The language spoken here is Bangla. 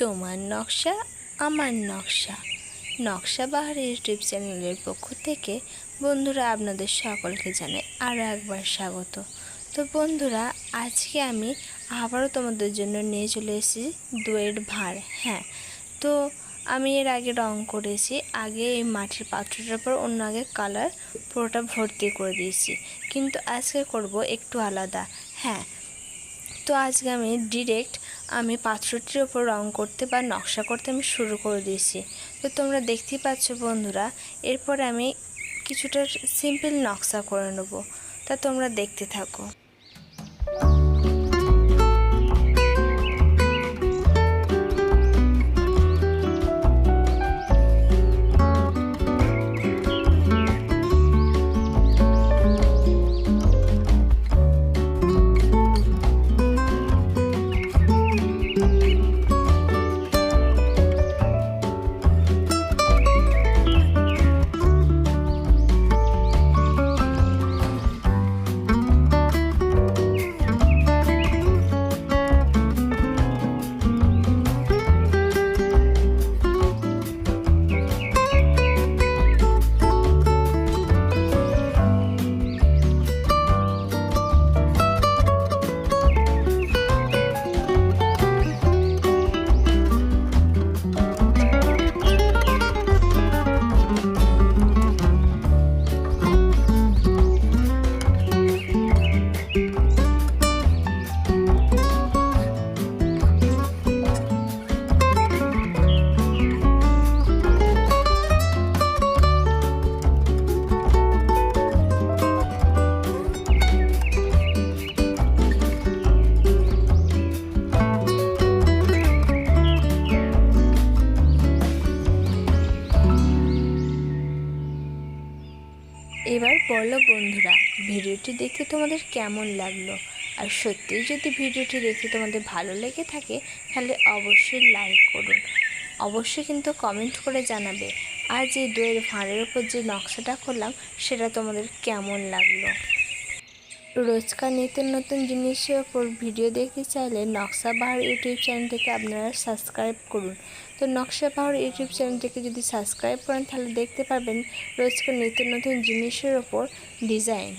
তোমার নকশা আমার নকশা নকশা বাহার ইউটিউব চ্যানেলের পক্ষ থেকে বন্ধুরা আপনাদের সকলকে জানাই আরও একবার স্বাগত। তো বন্ধুরা, আজকে আমি আবারও তোমাদের জন্য নিয়ে চলে এসেছি দইয়ের ভাঁড়। হ্যাঁ, তো আমি এর আগে রং করেছি, আগে এই মাটির পাত্রটার পর অন্য আগে কালার পুরোটা ভর্তি করে দিয়েছি, কিন্তু আজকে করব একটু আলাদা। হ্যাঁ, তো আজকে আমি পাত্রটির ওপর রং করতে বা নকশা করতে আমি শুরু করে দিয়েছি। তো তোমরা দেখতেই পাচ্ছ বন্ধুরা, এরপর আমি কিছুটা সিম্পল নকশা করে নেব, তা তোমরা দেখতে থাকো। এবার বলো বন্ধুরা, ভিডিওটি দেখতে তোমাদের কেমন লাগলো? আর সত্যিই যদি ভিডিওটি দেখতে তোমাদের ভালো লেগে থাকে তাহলে অবশ্যই লাইক করুন, অবশ্যই কিন্তু কমেন্ট করে জানাবে। আর যে দইয়ের ভাঁড়ের ওপর যে নকশাটা করলাম সেটা তোমাদের কেমন লাগলো। রোজকার নিত্য নতুন জিনিসের ওপর ভিডিও দেখতে চাইলে নকশা বাহার ইউটিউব চ্যানেলটিকে আপনারা সাবস্ক্রাইব করুন। তো নকশা বাহার ইউটিউব চ্যানেলটিকে যদি সাবস্ক্রাইব করেন তাহলে দেখতে পারবেন রোজকার নিত্য নতুন জিনিসের ওপর ডিজাইন।